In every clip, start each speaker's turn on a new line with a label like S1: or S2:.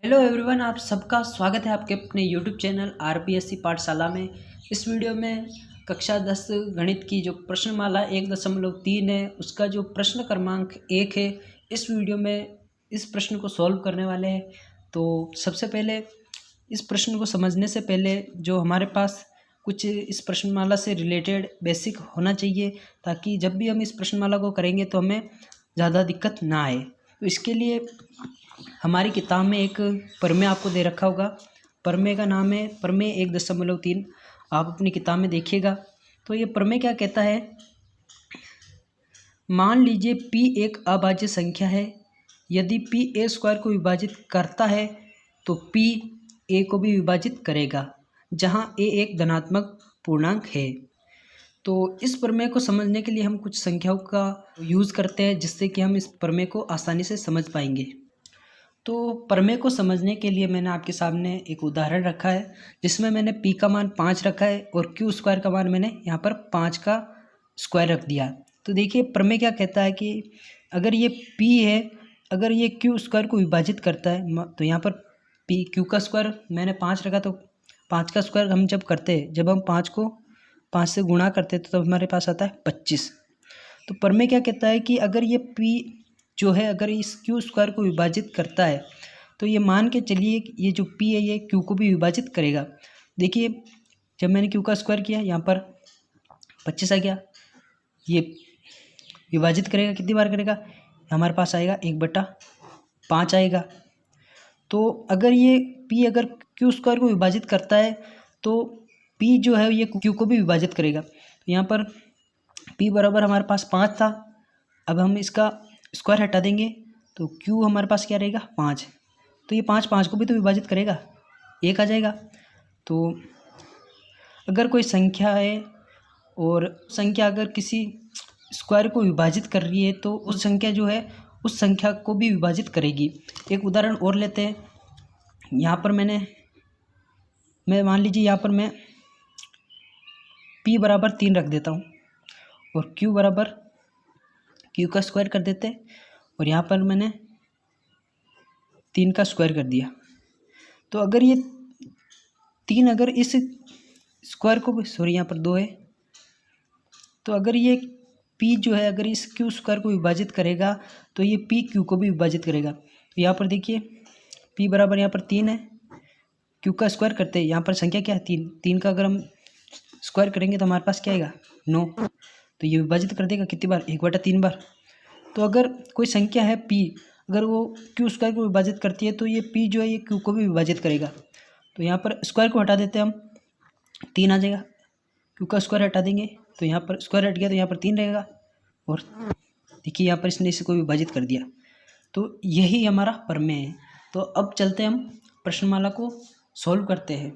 S1: Hello everyone, आप सबका स्वागत है आपके अपने यूट्यूब चैनल आरपीएससी पाठशाला में। इस वीडियो में कक्षा 10 गणित की जो प्रश्नमाला 1.3 है उसका जो प्रश्न क्रमांक 1 है, इस वीडियो में इस प्रश्न को सॉल्व करने वाले हैं। तो सबसे पहले इस प्रश्न को समझने से पहले जो हमारे पास कुछ इस प्रश्नमाला से रिलेटेड बेसिक होना चाहिए, ताकि जब भी हम इस प्रश्नमाला को करेंगे तो हमें ज़्यादा दिक्कत ना आए। तो इसके लिए हमारी किताब में एक प्रमेय आपको दे रखा होगा। प्रमेय का नाम है प्रमेय 1.3। आप अपनी किताब में देखिएगा। तो ये प्रमेय क्या कहता है, मान लीजिए p एक अभाज्य संख्या है। यदि p a स्क्वायर को विभाजित करता है तो p a को भी विभाजित करेगा, जहाँ a एक धनात्मक पूर्णांक है। तो इस प्रमेय को समझने के लिए हम कुछ संख्याओं का यूज़ करते हैं, जिससे कि हम इस प्रमेय को आसानी से समझ पाएंगे। तो प्रमेय को समझने के लिए मैंने आपके सामने एक उदाहरण रखा है, जिसमें मैंने p का मान 5 रखा है और q स्क्वायर का मान मैंने यहाँ पर 5 का स्क्वायर रख दिया। तो देखिए प्रमेय क्या कहता है कि अगर ये p है, अगर ये q स्क्वायर को विभाजित करता है, तो यहाँ पर q का स्क्वायर मैंने 5 रखा, तो 5 का स्क्वायर हम जब करते हैं, जब हम 5 को 5 से गुणा करते हैं तो तब हमारे पास आता है 25। तो प्रमेय क्या कहता है कि अगर ये p जो है, अगर इस q स्क्वायर को विभाजित करता है तो ये मान के चलिए ये जो p है ये q को भी विभाजित करेगा। देखिए जब मैंने q का स्क्वायर किया, यहाँ पर 25 आ गया। ये विभाजित करेगा, कितनी बार करेगा, हमारे पास आएगा 1/5 आएगा। तो अगर ये p अगर q स्क्वायर को विभाजित करता है तो p जो है ये q को भी विभाजित करेगा। तो यहाँ पर p बराबर हमारे पास 5 था। अब हम इसका स्क्वायर हटा देंगे तो q हमारे पास क्या रहेगा, 5। तो ये 5 को भी तो विभाजित करेगा, 1 आ जाएगा। तो अगर कोई संख्या है और संख्या अगर किसी स्क्वायर को विभाजित कर रही है तो उस संख्या जो है उस संख्या को भी विभाजित करेगी। एक उदाहरण और लेते हैं। यहाँ पर मैं मान लीजिए यहाँ पर मैं p बराबर 3 रख देता हूँ और q बराबर q का स्क्वायर कर देते हैं, और यहाँ पर मैंने 3 का स्क्वायर कर दिया। तो अगर ये 3 अगर इस स्क्वायर को भी, सॉरी यहाँ पर 2 है, तो अगर ये p जो है अगर इस q स्क्वायर को विभाजित करेगा तो ये p q को भी विभाजित करेगा। तो यहाँ पर देखिए p बराबर यहाँ पर 3 है, q का स्क्वायर करते हैं, यहाँ पर संख्या क्या है 3 का अगर हम स्क्वायर करेंगे तो हमारे पास क्या आएगा 9। तो ये विभाजित कर देगा कितनी बार, 1/3 बार। तो अगर कोई संख्या है p, अगर वो q स्क्वायर को विभाजित करती है तो ये p जो है ये q को भी विभाजित करेगा। तो यहाँ पर स्क्वायर को हटा देते हैं हम, 3 आ जाएगा। q का स्क्वायर हटा देंगे तो यहाँ पर स्क्वायर हट गया, तो यहाँ पर 3 रहेगा। और देखिए यहाँ पर इसने इसको विभाजित कर दिया। तो यही हमारा प्रमेय है। तो अब चलते हैं हम प्रश्नमाला को सॉल्व करते हैं।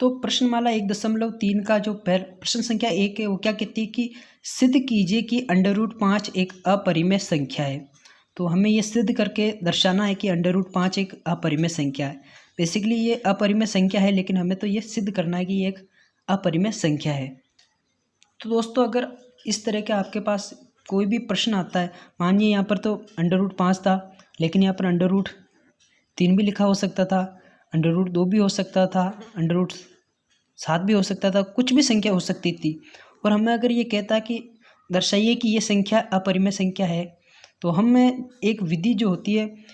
S1: तो प्रश्नमाला 1.3 का जो प्रश्न संख्या 1 है वो क्या कहती है कि सिद्ध कीजिए कि √5 एक अपरिमेय संख्या है। तो हमें ये सिद्ध करके दर्शाना है कि √5 एक अपरिमेय संख्या है। बेसिकली ये अपरिमेय संख्या है, लेकिन हमें तो ये सिद्ध करना है कि ये एक अपरिमेय संख्या है। तो दोस्तों अगर इस तरह का आपके पास कोई भी प्रश्न आता है, मानिए यहाँ पर तो √5 था, लेकिन यहाँ पर √3 भी लिखा हो सकता था, √2 भी हो सकता था, √7 भी हो सकता था, कुछ भी संख्या हो सकती थी। और हमें अगर ये कहता कि दर्शाइए कि ये संख्या अपरिमेय संख्या है, तो हमें एक विधि जो होती है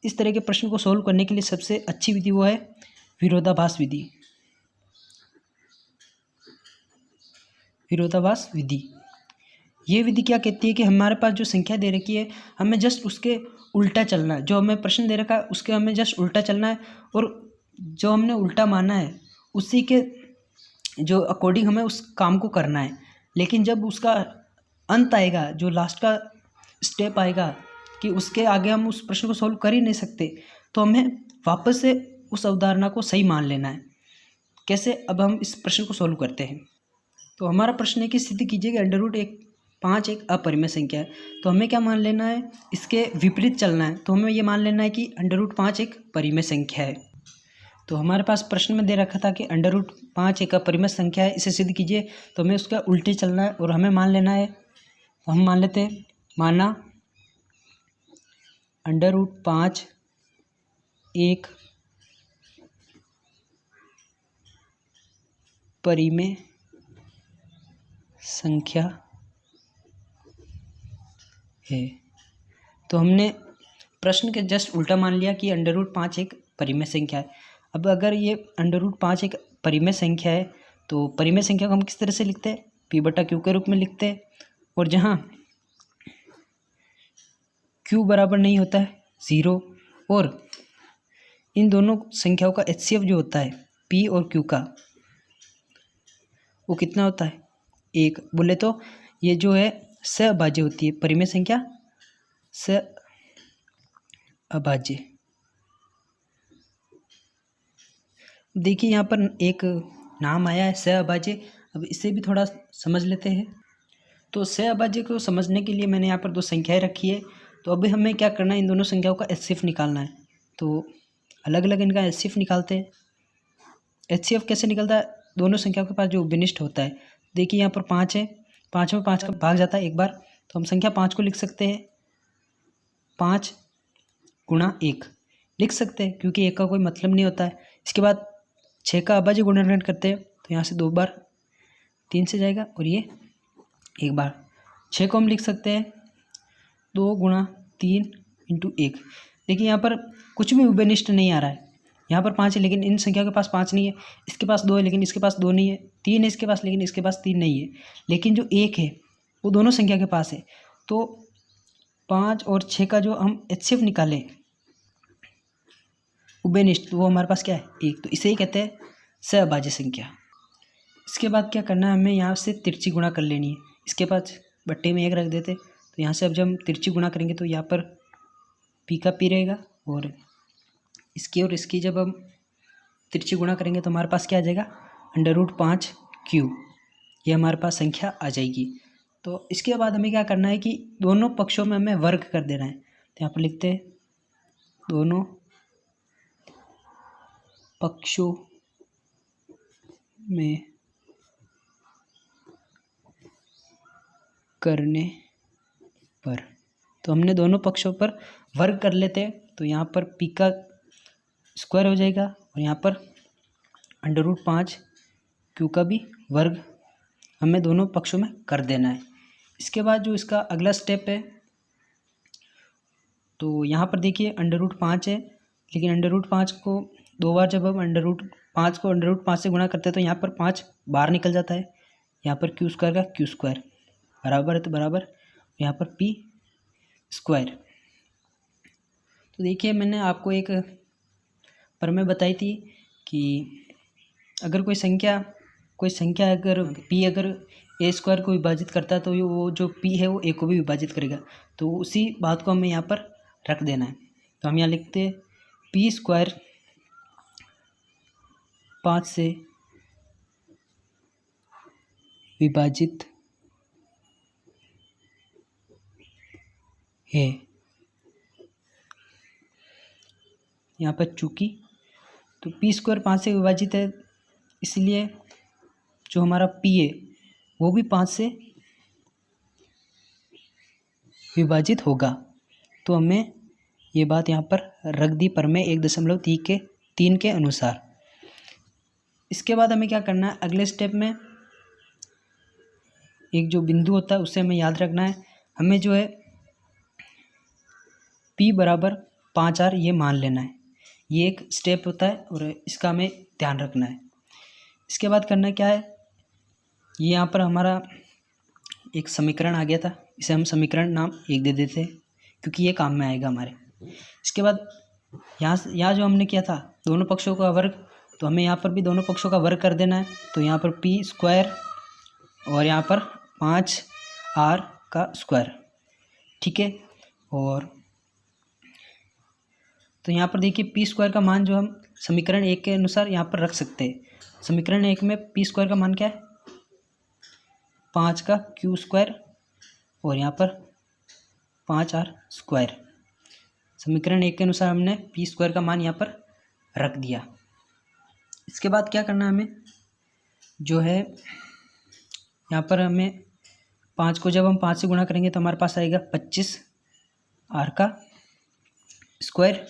S1: इस तरह के प्रश्न को सॉल्व करने के लिए सबसे अच्छी विधि वो है विरोधाभास विधि। विरोधाभास विधि ये विधि क्या कहती है कि हमारे पास जो संख्या दे रखी है हमें जस्ट उसके उल्टा चलना है। जो हमें प्रश्न दे रखा है उसके हमें जस्ट उल्टा चलना है, और जो हमने उल्टा माना है उसी के जो अकॉर्डिंग हमें उस काम को करना है। लेकिन जब उसका अंत आएगा, जो लास्ट का स्टेप आएगा कि उसके आगे हम उस प्रश्न को सॉल्व कर ही नहीं सकते, तो हमें वापस से उस अवधारणा को सही मान लेना है। कैसे, अब हम इस प्रश्न को सॉल्व करते हैं। तो हमारा प्रश्न है कि सिद्ध कीजिए कि √5 एक अपरिमेय संख्या है। तो हमें क्या मान लेना है, इसके विपरीत चलना है। तो हमें ये मान लेना है कि √5 एक परिमेय संख्या है। तो हमारे पास प्रश्न में दे रखा था कि √5 एक अपरिमेय संख्या है, इसे सिद्ध कीजिए। तो हमें उसका उल्टे चलना है और हमें मान लेना है, तो हम मान लेते हैं, माना √5 एक परिमेय संख्या है। तो हमने प्रश्न के जस्ट उल्टा मान लिया कि √5 एक परिमेय संख्या है। अब अगर ये √5 एक परिमेय संख्या है तो परिमेय संख्या को हम किस तरह से लिखते हैं? P/Q के रूप में लिखते हैं। और जहाँ Q बराबर नहीं होता है 0 और इन दोनों संख्याओं का HCF जो होता है P और Q का, वो कितना होता है? 1। बोले तो ये जो है सहअभाज्य होती है, परिमेय संख्या सहअभाज्य। देखिए यहाँ पर एक नाम आया है सहअभाज्य, अब इसे भी थोड़ा समझ लेते हैं। तो सहअभाज्य को समझने के लिए मैंने यहाँ पर 2 संख्याएं रखी है। तो अभी हमें क्या करना है, इन दोनों संख्याओं का HCF निकालना है। तो अलग अलग इनका HCF निकालते हैं। HCF कैसे निकलता है? दोनों संख्याओं के पास जो उभयनिष्ठ होता है, देखिए यहाँ पर 5 है, 5 में 5 का भाग जाता है एक बार, तो हम संख्या 5 को लिख सकते हैं 5 × 1 लिख सकते हैं, क्योंकि 1 का कोई मतलब नहीं होता है। इसके बाद 6 का अभाज्य गुणनखंड करते हैं तो यहाँ से 2 बार 3 से जाएगा और ये एक बार। 6 को हम लिख सकते हैं 2 × 3 × 1। देखिए यहाँ पर कुछ भी उभयनिष्ठ नहीं आ रहा है। यहाँ पर 5 है लेकिन इन संख्या के पास 5 नहीं है, इसके पास 2 है लेकिन इसके पास 2 नहीं है, 3 है इसके पास लेकिन इसके पास 3 नहीं है, लेकिन जो 1 है वो दोनों संख्या के पास है। तो 5 और 6 का जो हम HCF निकालें उभयनिष्ठ, वो हमारे पास क्या है? 1। तो इसे ही कहते हैं सहअभाज्य संख्या। इसके बाद क्या करना है, हमें यहाँ से तिरछी गुणा कर लेनी है। इसके पास बट्टे में 1 रख देते, तो यहाँ से अब जब हम तिरछी गुणा करेंगे तो यहाँ पर P का P रहेगा और इसकी और इसकी जब हम तिरछी गुणा करेंगे तो हमारे पास क्या आ जाएगा? √5Q, ये हमारे पास संख्या आ जाएगी। तो इसके बाद हमें क्या करना है कि दोनों पक्षों में हमें वर्ग कर देना है। तो यहाँ पर लिखते हैं दोनों पक्षों में करने पर, तो हमने दोनों पक्षों पर वर्ग कर लेते हैं। तो यहाँ पर P का स्क्वायर हो जाएगा और यहाँ पर √5Q का भी वर्ग हमें दोनों पक्षों में कर देना है। इसके बाद जो इसका अगला स्टेप है, तो यहाँ पर देखिए √5 है, लेकिन √5 को 2 बार जब हम √5 को √5 से गुणा करते हैं तो यहाँ पर 5 बाहर निकल जाता है। यहाँ पर Q² का Q² बराबर है तो बराबर, यहाँ पर P²। तो देखिए मैंने आपको एक प्रमेय बताई थी कि अगर कोई संख्या अगर P अगर A² को विभाजित करता है तो वो जो P है वो A को भी विभाजित करेगा। तो उसी बात को हमें यहाँ पर रख देना है। तो हम यहाँ लिखते हैं P² 5 से विभाजित है। यहाँ पर चूँकि तो P² 5 से विभाजित है, इसलिए जो हमारा P है वो भी 5 से विभाजित होगा। तो हमें ये बात यहाँ पर रख दी प्रमेय 1.3 के अनुसार। इसके बाद हमें क्या करना है, अगले स्टेप में एक जो बिंदु होता है उसे हमें याद रखना है। हमें जो है P बराबर 5R ये मान लेना है। ये एक स्टेप होता है और इसका हमें ध्यान रखना है। इसके बाद करना क्या है, ये यहाँ पर हमारा एक समीकरण आ गया था, इसे हम समीकरण नाम 1 दे देते हैं क्योंकि ये काम में आएगा हमारे। इसके बाद यहाँ जो हमने किया था दोनों पक्षों का वर्ग, तो हमें यहाँ पर भी दोनों पक्षों का वर्ग कर देना है। तो यहाँ पर P² और यहाँ पर 5R का स्क्वायर, ठीक है। और तो यहाँ पर देखिए P² का मान जो हम समीकरण 1 के अनुसार यहाँ पर रख सकते हैं। समीकरण 1 में P² का मान क्या है? 5 का Q² और यहाँ पर 5R²। समीकरण 1 के अनुसार हमने P² का मान यहाँ पर रख दिया। इसके बाद क्या करना है, हमें जो है यहाँ पर हमें 5 को जब हम 5 से गुणा करेंगे तो हमारे पास आएगा 25R का स्क्वायर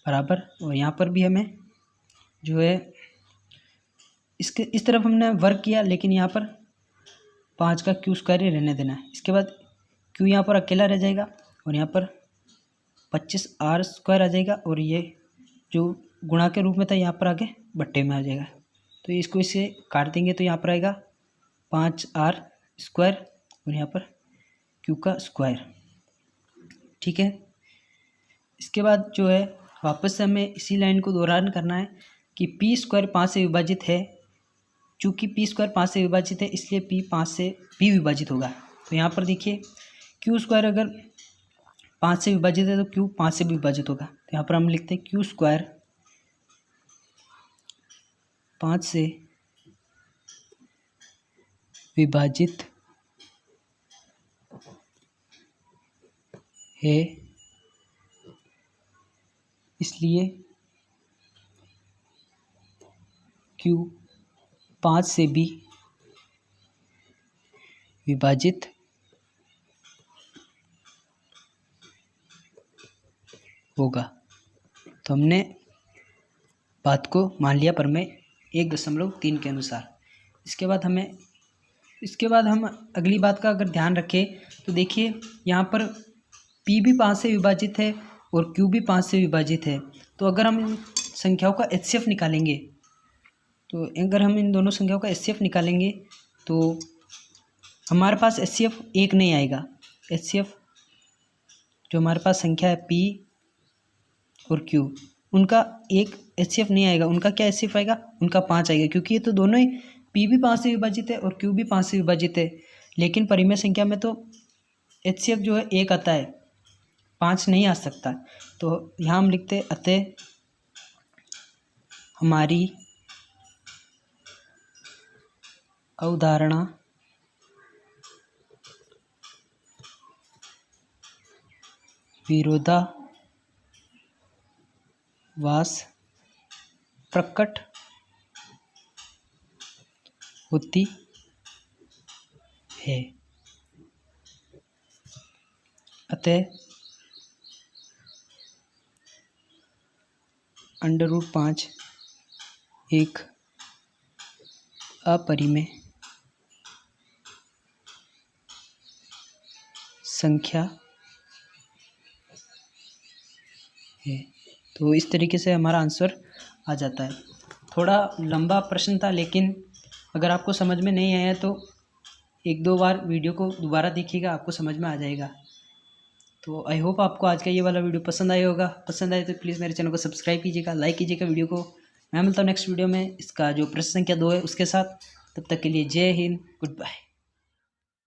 S1: बराबर, और यहाँ पर भी हमें जो है इसके इस तरफ हमने वर्क किया, लेकिन यहाँ पर 5 का क्यू स्क्वायर ही रहने देना है। इसके बाद क्यू यहाँ पर अकेला रह जाएगा और यहाँ पर 25 आर स्क्वायर आ जाएगा, और ये जो गुणा के रूप में था यहाँ पर आके बट्टे में आ जाएगा। तो इसको इसे काट देंगे तो यहाँ पर आएगा 5 आर स्क्वायर और यहाँ पर क्यू का स्क्वायर। ठीक है, इसके बाद जो है वापस से हमें इसी लाइन को दोहरान करना है कि पी स्क्वायर 5 से विभाजित है। चूँकि पी स्क्वायर 5 से विभाजित है इसलिए पी 5 से भी विभाजित होगा। तो यहाँ पर देखिए क्यू स्क्वायर अगर 5 से विभाजित है तो क्यू 5 से भी विभाजित होगा। तो यहाँ पर हम लिखते हैं क्यू स्क्वायर 5 से विभाजित है, इसलिए क्यू 5 से भी विभाजित होगा। तो हमने बात को मान लिया परमेय 1.3 के अनुसार। इसके बाद हम अगली बात का अगर ध्यान रखें तो देखिए यहाँ पर P भी 5 से विभाजित है और Q भी 5 से विभाजित है। तो अगर हम इन संख्याओं का HCF निकालेंगे तो हमारे पास HCF एक नहीं आएगा। HCF जो हमारे पास संख्या है P और Q, उनका एक HCF नहीं आएगा। उनका क्या HCF आएगा? उनका 5 आएगा, क्योंकि ये तो दोनों ही P भी 5 से विभाजित है और Q भी 5 से विभाजित है। लेकिन परिमेय संख्या में तो HCF जो है एक आता है, 5 नहीं आ सकता। तो यहाँ हम लिखते हैं अतः हमारी अवधारणा विरोधाभास प्रकट होती है। अतः √5 एक अपरिमेय संख्या है। तो इस तरीके से हमारा आंसर आ जाता है। थोड़ा लंबा प्रश्न था, लेकिन अगर आपको समझ में नहीं आया तो 1-2 बार वीडियो को दोबारा देखिएगा, आपको समझ में आ जाएगा। तो आई होप आपको आज का ये वाला वीडियो पसंद आया होगा। पसंद आए तो प्लीज़ मेरे चैनल को सब्सक्राइब कीजिएगा, लाइक कीजिएगा वीडियो को। मैं मिलता हूँ नेक्स्ट वीडियो में इसका जो प्रश्न संख्या 2 है उसके साथ। तब तक के लिए जय हिंद, गुड बाय।